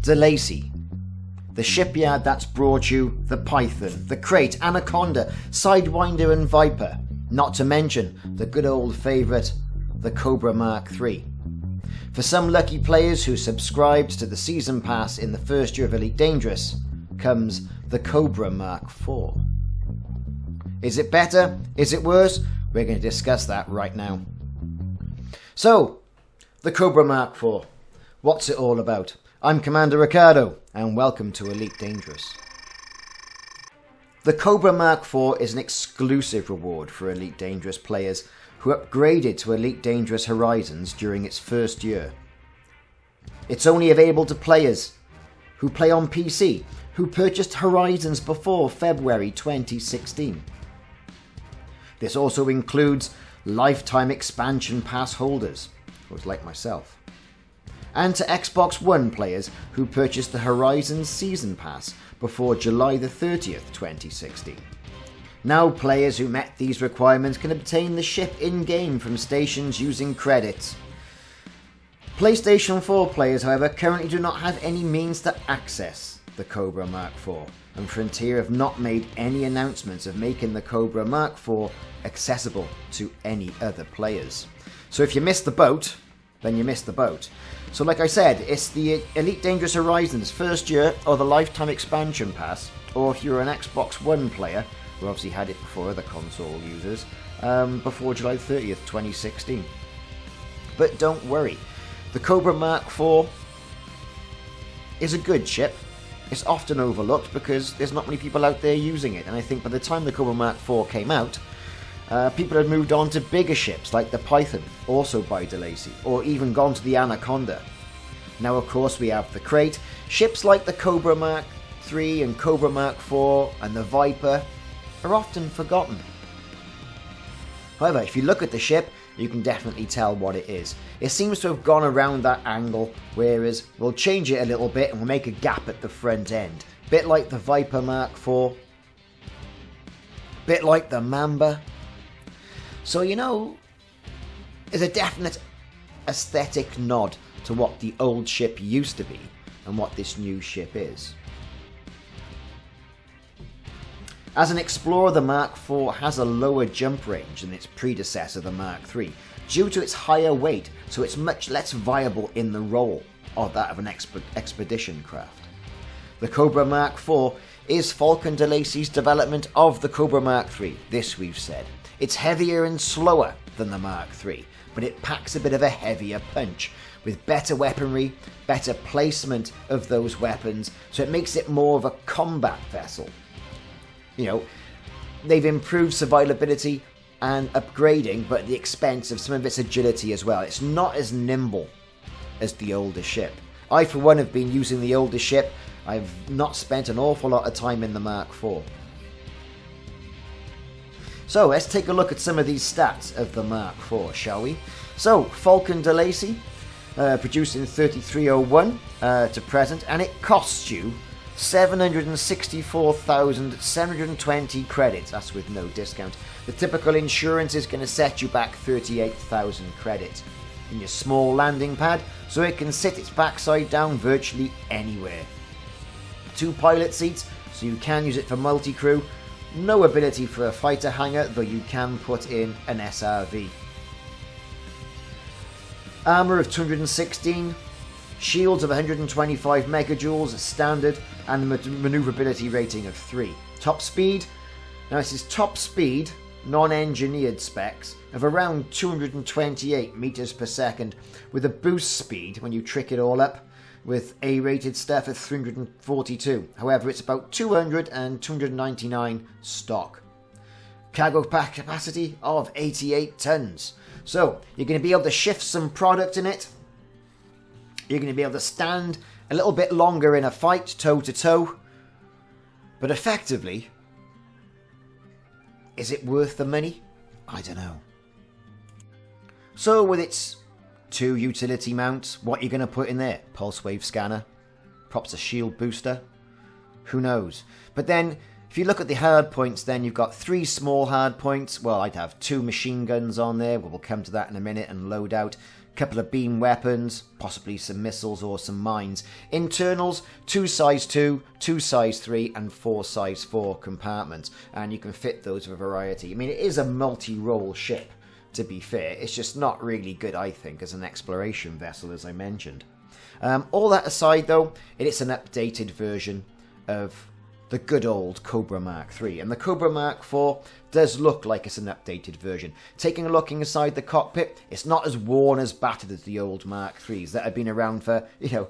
deLacy, the shipyard that's brought you the Python, the Crate, Anaconda, Sidewinder and Viper, not to mention the good old favourite, the Cobra MkIII. For some lucky players who subscribed to the Season Pass in the first year of Elite Dangerous, comes the Cobra Mk4. Is it better? Is it worse? We're going to discuss that right now. So, the Cobra Mk4. What's it all about? I'm Commander Ricardo, and welcome to Elite Dangerous. The Cobra Mk4 is an exclusive reward for Elite Dangerous players who upgraded to Elite Dangerous Horizons during its first year. It's only available to players who play on PC, who purchased Horizons before February 2016. This also includes lifetime expansion pass holders, those like myself, and to Xbox One players who purchased the Horizons Season Pass before July the 30th, 2016. Now players who met these requirements can obtain the ship in-game from stations using credits. PlayStation 4 players, however, currently do not have any means to access the Cobra Mk4, and Frontier have not made any announcements of making the Cobra Mk4 accessible to any other players. So if you missed the boat, then you missed the boat. So like I said, it's the Elite Dangerous Horizons first year or the Lifetime Expansion Pass, or if you're an Xbox One player, we obviously had it before other console users, before July 30th, 2016. But don't worry, the Cobra Mk4 is a good ship. It's often overlooked because there's not many people out there using it, and I think by the time the Cobra Mk4 came out, people had moved on to bigger ships like the Python, also by deLacy, or even gone to the Anaconda. Now of course we have the Crate. Ships like the Cobra MkIII and Cobra Mk4 and the Viper are often forgotten. However, if you look at the ship, you can definitely tell what it is. It seems to have gone around that angle, whereas we'll change it a little bit and we'll make a gap at the front end. Bit like the Viper Mk4, bit like the Mamba. So you know, there's a definite aesthetic nod to what the old ship used to be and what this new ship is. As an explorer, the Mk4 has a lower jump range than its predecessor, the Mk3, due to its higher weight, so it's much less viable in the role of that of an expedition craft. The Cobra Mk4 is Faulcon deLacy's development of the Cobra MkIII, this we've said. It's heavier and slower than the Mk3, but it packs a bit of a heavier punch, with better weaponry, better placement of those weapons, so it makes it more of a combat vessel. You know, they've improved survivability and upgrading, but at the expense of some of its agility as well. It's not as nimble as the older ship. I, for one, have been using the older ship. I've not spent an awful lot of time in the Mk4. So, let's take a look at some of these stats of the Mk4, shall we? So, Faulcon deLacy, produced in 3301 to present, and it costs you 764,720 credits. That's with no discount. The typical insurance is going to set you back 38,000 credits in your small landing pad, so it can sit its backside down virtually anywhere. 2 pilot seats, so you can use it for multi-crew. No ability for a fighter hangar, though you can put in an SRV. Armour of 216, shields of 125 megajoules standard, and a manoeuvrability rating of 3. Top speed, now this is top speed, non-engineered specs, of around 228 meters per second, with a boost speed, when you trick it all up, with A-rated stuff at 342. However, it's about 200 and 299 stock. Cargo pack capacity of 88 tons. So, you're going to be able to shift some product in it. You're going to be able to stand a little bit longer in a fight, toe to toe. But effectively, is it worth the money? I don't know. So with its 2 utility mounts, what are you going to put in there? Pulse wave scanner? Perhaps a shield booster? Who knows? But then, if you look at the hard points, then you've got 3 small hard points. Well, I'd have 2 machine guns on there. We'll come to that in a minute. And loadout. couple of beam weapons, possibly some missiles or some mines. Internals, 2 size 2, 2 size 3 and 4 size 4 compartments, and you can fit those with a variety. I mean, it is a multi-role ship, to be fair. It's just not really good, I think, as an exploration vessel, as I mentioned. All that aside, though, it is an updated version of the good old Cobra Mk3, and the Cobra Mk4 does look like it's an updated version. Taking a look inside the cockpit, it's not as worn, as battered as the old Mk3s that have been around for, you know,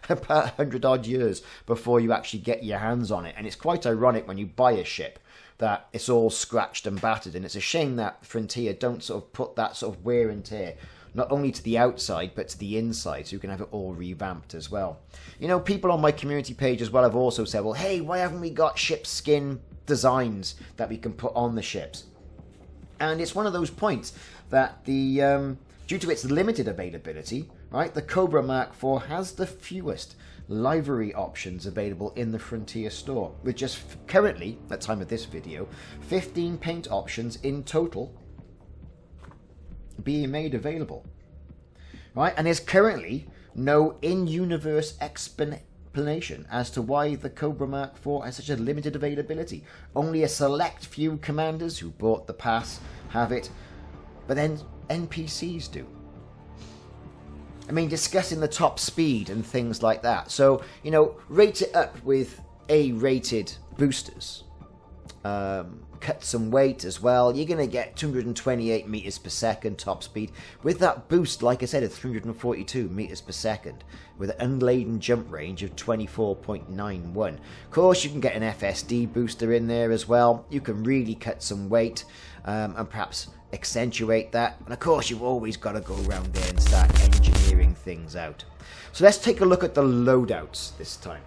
about 100 odd years before you actually get your hands on it. And it's quite ironic when you buy a ship that it's all scratched and battered, and it's a shame that Frontier don't sort of put that sort of wear and tear not only to the outside but to the inside, so you can have it all revamped as well. You know, people on my community page as well have also said, well, hey, why haven't we got ship skin designs that we can put on the ships? And it's one of those points that the due to its limited availability, right, the Cobra Mk4 has the fewest livery options available in the Frontier store, with just currently, at the time of this video, 15 paint options in total being made available, right? And there's currently no in-universe explanation as to why the Cobra Mk4 has such a limited availability. Only a select few commanders who bought the pass have it, but then NPCs do. I mean, discussing the top speed and things like that. So, you know, rate it up with A-rated boosters. Cut some weight as well. You're going to get 228 meters per second top speed with that boost, like I said, of 342 meters per second with an unladen jump range of 24.91. Of course, you can get an FSD booster in there as well. You can really cut some weight and perhaps accentuate that. And of course, you've always got to go around there and start engineering things out. So let's take a look at the loadouts this time.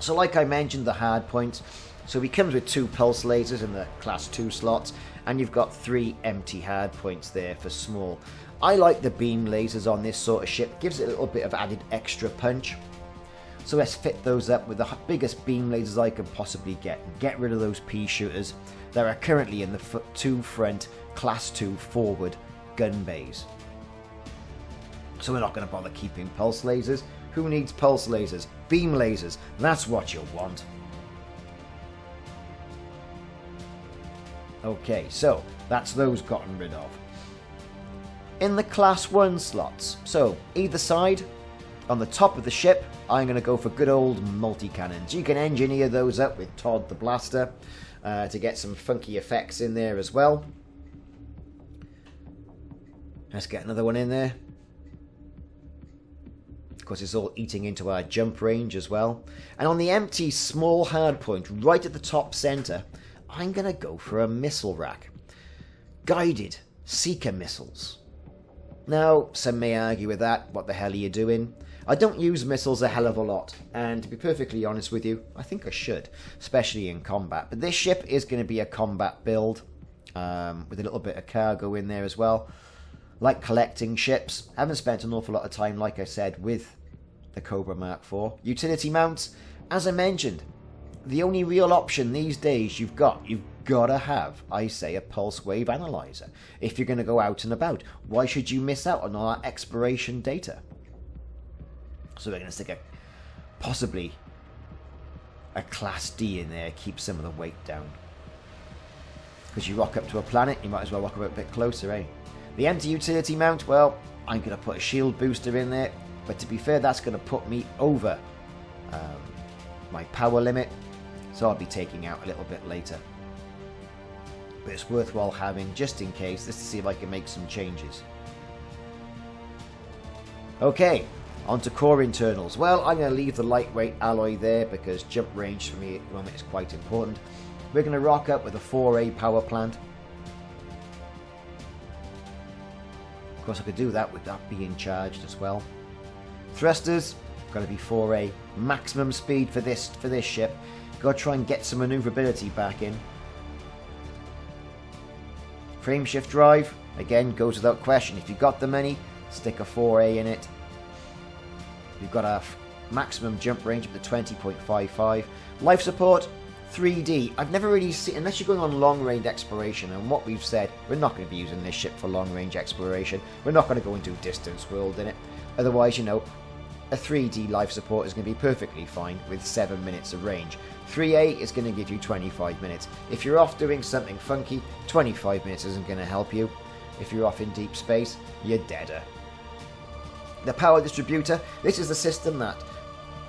So like I mentioned, the hardpoints. So he comes with 2 pulse lasers in the class 2 slots, and you've got 3 empty hardpoints there for small. I like the beam lasers on this sort of ship. Gives it a little bit of added extra punch. So let's fit those up with the biggest beam lasers I can possibly get. Get rid of those pea shooters that are currently in the 2 front class 2 forward gun bays. So we're not going to bother keeping pulse lasers. Who needs pulse lasers? Beam lasers. That's what you'll want. Okay, so that's those gotten rid of. In the class 1 slots, so either side, on the top of the ship, I'm going to go for good old multi-cannons. You can engineer those up with Todd the Blaster to get some funky effects in there as well. Let's get another one in there. Of course, it's all eating into our jump range as well. And on the empty small hardpoint right at the top center, I'm going to go for a missile rack. Guided seeker missiles. Now, some may argue with that. What the hell are you doing? I don't use missiles a hell of a lot. And to be perfectly honest with you, I think I should. Especially in combat. But this ship is going to be a combat build. With a little bit of cargo in there as well. Like collecting ships. Haven't spent an awful lot of time, like I said, with the Cobra Mk4. Utility mounts, as I mentioned, the only real option these days you've got to have, I say, a pulse wave analyzer. If you're going to go out and about, why should you miss out on all our exploration data? So we're going to stick possibly a class D in there, keep some of the weight down. Because you rock up to a planet, you might as well rock up a bit closer, eh? The empty utility mount, well, I'm going to put a shield booster in there, but to be fair, that's going to put me over my power limit. So I'll be taking out a little bit later. But it's worthwhile having just in case, just to see if I can make some changes. Okay, on to core internals. Well, I'm going to leave the lightweight alloy there because jump range for me at the moment is quite important. We're going to rock up with a 4A power plant. Of course, I could do that with that being charged as well. Thrusters, got to be 4A. Maximum speed for this ship. Got to try and get some manoeuvrability back in. Frame shift drive, again, goes without question. If you've got the money, stick a 4A in it. We've got our maximum jump range up to 20.55. Life support, 3D, I've never really seen, unless you're going on long-range exploration, and what we've said, we're not going to be using this ship for long-range exploration. We're not going to go into distance world in it. Otherwise, you know, a 3D life support is going to be perfectly fine with 7 minutes of range. 3A is going to give you 25 minutes. If you're off doing something funky, 25 minutes isn't going to help you. If you're off in deep space, you're deader. The power distributor, this is the system that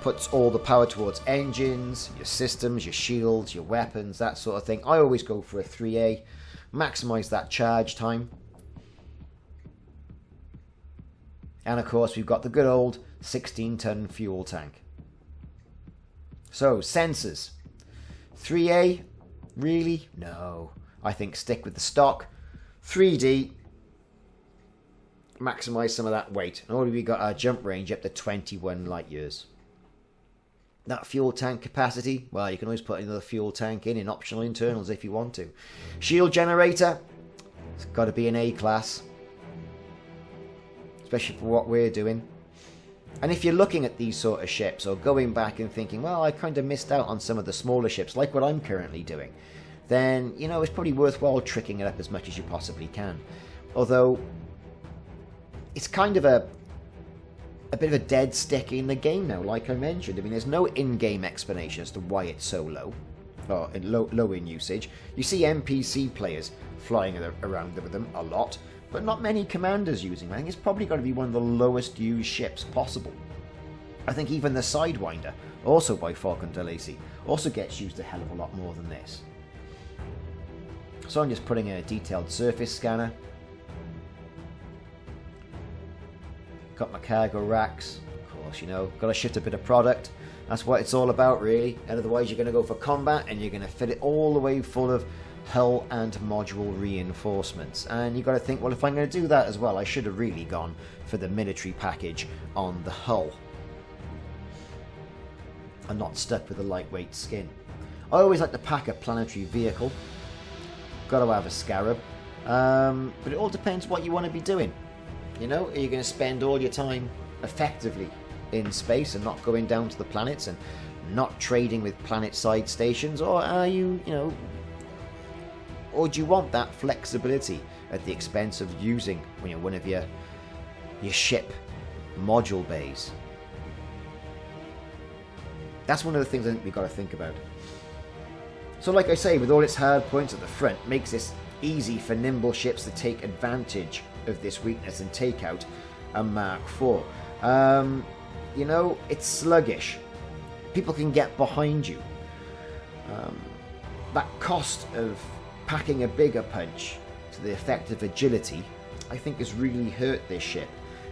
puts all the power towards engines, your systems, your shields, your weapons, that sort of thing. I always go for a 3A, maximize that charge time. And of course we've got the good old 16-ton fuel tank. So, sensors. 3A? Really? No. I think stick with the stock. 3D. Maximize some of that weight. And already we got our jump range up to 21 light years. That fuel tank capacity, well, you can always put another fuel tank in optional internals if you want to. Shield generator, it's got to be an A class, especially for what we're doing. And if you're looking at these sort of ships or going back and thinking, well, I kind of missed out on some of the smaller ships, like what I'm currently doing, then, you know, it's probably worthwhile tricking it up as much as you possibly can. Although, it's kind of a bit of a dead stick in the game now, like I mentioned. I mean, there's no in-game explanation as to why it's so low, or low in usage. You see NPC players flying around with them a lot, but not many commanders using it. I think it's probably got to be one of the lowest used ships possible. I think even the Sidewinder, also by Faulcon deLacy, also gets used a hell of a lot more than this. So I'm just putting in a detailed surface scanner. Got my cargo racks, of course, you know, got to shift a bit of product. That's what it's all about, really. And otherwise, you're going to go for combat and you're going to fit it all the way full of hull and module reinforcements. And you've got to think, well, if I'm going to do that as well, I should have really gone for the military package on the hull and not stuck with a lightweight skin. I always like to pack a planetary vehicle. Got to have a scarab. But it all depends what you want to be doing. You know, are you going to spend all your time effectively in space and not going down to the planets and not trading with planet-side stations? Or are you, you know, or do you want that flexibility at the expense of using, you know, one of your ship module bays? That's one of the things I think we've got to think about. So like I say, with all its hard points at the front, makes this easy for nimble ships to take advantage of this weakness and take out a Mark IV. You know, it's sluggish. People can get behind you. That cost of packing a bigger punch to the effect of agility, I think has really hurt this ship.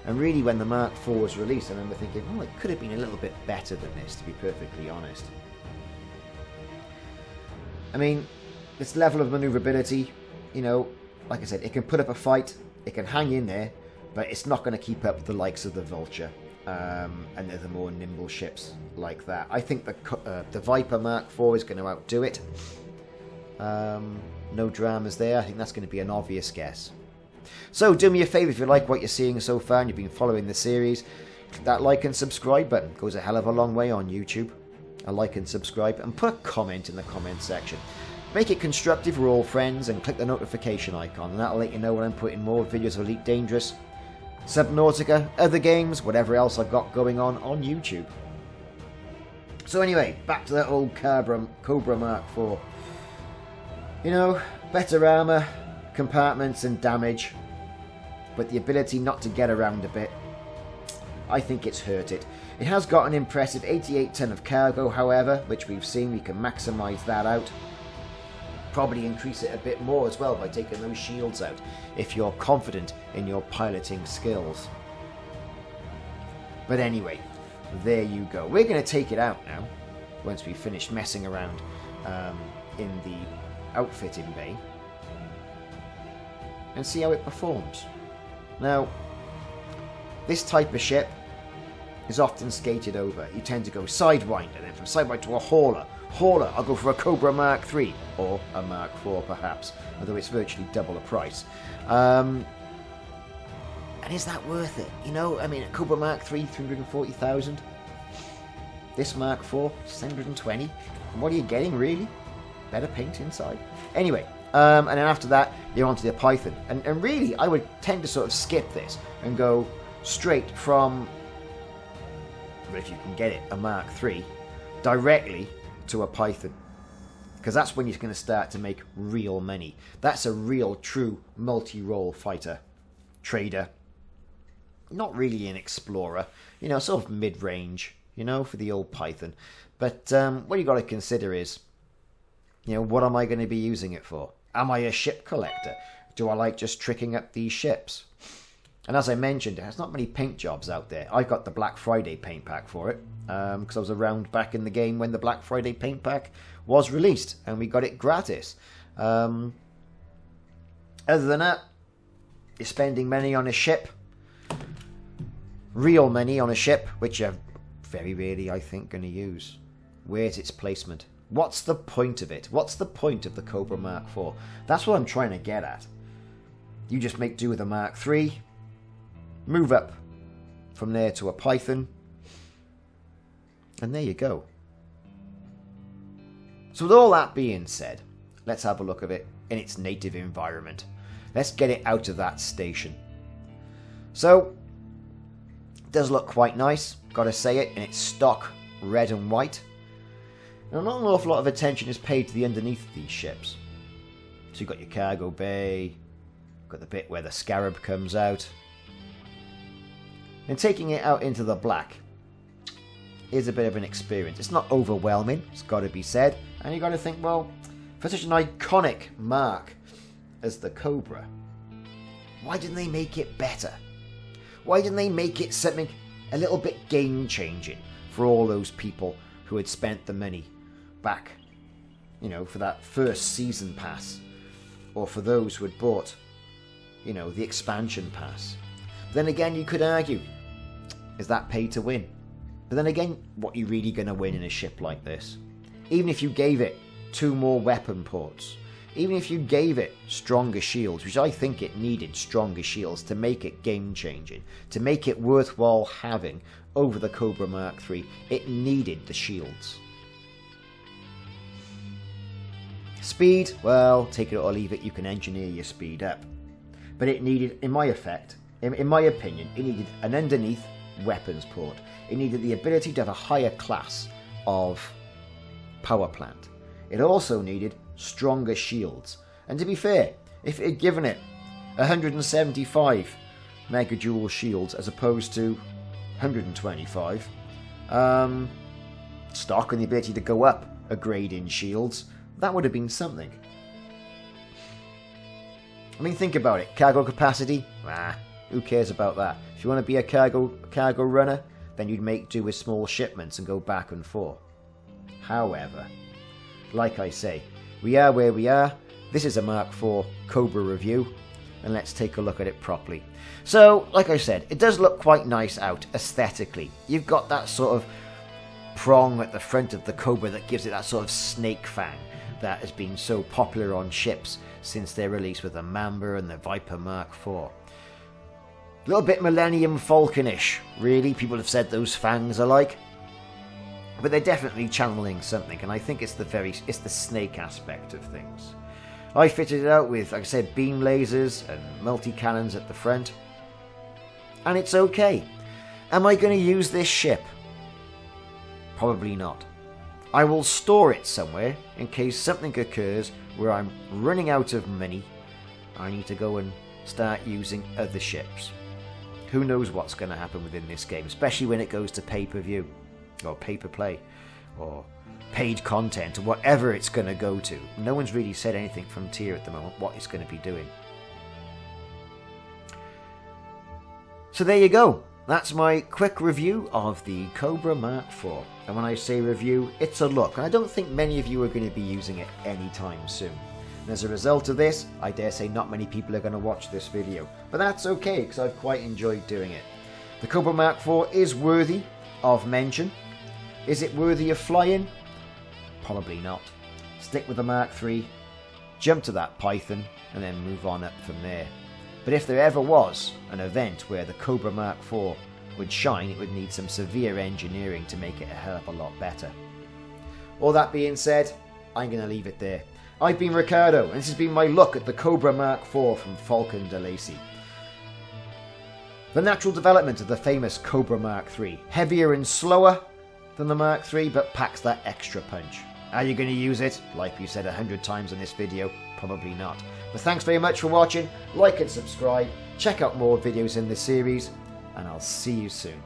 And really when the Mark IV was released, I remember thinking, oh, it could have been a little bit better than this, to be perfectly honest. I mean, this level of manoeuvrability, you know, like I said, it can put up a fight, it can hang in there, but it's not going to keep up with the likes of the Vulture and the more nimble ships like that. I think the Viper MkIV is going to outdo it. No dramas there. I think that's going to be an obvious guess. So do me a favour, if you like what you're seeing so far and you've been following the series, click that like and subscribe button. It goes a hell of a long way on YouTube. A like and subscribe, and put a comment in the comment section. Make it constructive, we're all friends, and click the notification icon, and that'll let you know when I'm putting more videos of Elite Dangerous, Subnautica, other games, whatever else I've got going on YouTube. So anyway, back to that old Cobra MkIV. You know, better armour, compartments and damage, but the ability not to get around a bit, I think it's hurt it. It has got an impressive 88 ton of cargo, however, which we've seen we can maximise that out. Probably increase it a bit more as well by taking those shields out, if you're confident in your piloting skills. But anyway, there you go. We're going to take it out now, once we've finished messing around in the outfitting bay, and see how it performs. Now, this type of ship is often skated over. You tend to go Sidewinder, then from Sidewinder to a hauler. Hauler, I'll go for a Cobra MkIII, or a Mark IV perhaps, although it's virtually double the price. And is that worth it? You know, I mean, a Cobra MkIII, 340,000. This Mark IV, 620. what are you getting, really? Better paint inside? Anyway, and then after that, you're onto the Python. And really, I would tend to sort of skip this and go straight from, if you can get it, a Mark III, directly to a Python. Because that's when you're going to start to make real money. That's a real, true multi-role fighter. Trader. Not really an explorer. You know, sort of mid-range, you know, for the old Python. But what you got to consider is, you know, what am I going to be using it for? Am I a ship collector? Do I like just tricking up these ships? And as I mentioned, there's not many paint jobs out there. I got the Black Friday paint pack for it, because I was around back in the game when the Black Friday paint pack was released, and we got it gratis. Other than that, you're spending money on a ship. Real money on a ship, which you're very rarely, I think, going to use. Where's its placement? What's the point of it? What's the point of the Cobra Mk4? That's what I'm trying to get at. You just make do with a Mark III, move up from there to a Python, and there you go. So with all that being said, let's have a look at it in its native environment. Let's get it out of that station. So, it does look quite nice, gotta say it, in its stock red and white. Now, not an awful lot of attention is paid to the underneath of these ships. So you've got your cargo bay, got the bit where the scarab comes out. And taking it out into the black is a bit of an experience. It's not overwhelming, it's got to be said. And you've got to think, well, for such an iconic mark as the Cobra, why didn't they make it better? Why didn't they make it something a little bit game-changing for all those people who had spent the money back, you know, for that first season pass, or for those who had bought, you know, the expansion pass? But then again, you could argue, is that pay to win? But then again, what are you really going to win in a ship like this? Even if you gave it 2 more weapon ports, even if you gave it stronger shields, which I think it needed stronger shields to make it game-changing, to make it worthwhile having over the Cobra Mark III, it needed the shields. Speed, well, take it or leave it, you can engineer your speed up. But it needed, in my opinion, it needed an underneath weapons port. It needed the ability to have a higher class of power plant. It also needed stronger shields. And to be fair, if it had given it 175 megajoule shields as opposed to 125, stock and the ability to go up a grade in shields, that would have been something. I mean, think about it. Cargo capacity? Who cares about that? If you want to be a cargo runner, then you'd make do with small shipments and go back and forth. However, like I say, we are where we are. This is a Mark IV Cobra review, and let's take a look at it properly. So, like I said, it does look quite nice out aesthetically. You've got that sort of prong at the front of the Cobra that gives it that sort of snake fang that has been so popular on ships since their release with the Mamba and the Viper Mk4. A little bit Millennium Falconish, really. People have said those fangs are like. But they're definitely channeling something, and I think it's the snake aspect of things. I fitted it out with, like I said, beam lasers and multi-cannons at the front. And it's okay. Am I going to use this ship? Probably not. I will store it somewhere in case something occurs where I'm running out of money. I need to go and start using other ships. Who knows what's going to happen within this game, especially when it goes to pay-per-view, or pay-per-play, or paid content, or whatever it's going to go to. No one's really said anything from tier at the moment what it's going to be doing. So there you go. That's my quick review of the Cobra Mk4. And when I say review, it's a look. And I don't think many of you are going to be using it anytime soon. And as a result of this, I dare say not many people are going to watch this video. But that's okay, because I've quite enjoyed doing it. The Cobra Mk4 is worthy of mention. Is it worthy of flying? Probably not. Stick with the Mark III, jump to that Python, and then move on up from there. But if there ever was an event where the Cobra Mk4 would shine, it would need some severe engineering to make it a hell of a lot better. All that being said, I'm going to leave it there. I've been Ricardo, and this has been my look at the Cobra Mk4 from Faulcon deLacy. The natural development of the famous Cobra Mk3. Heavier and slower than the Mk3, but packs that extra punch. Are you going to use it? Like we said 100 times in this video, probably not. But thanks very much for watching. Like and subscribe. Check out more videos in this series, and I'll see you soon.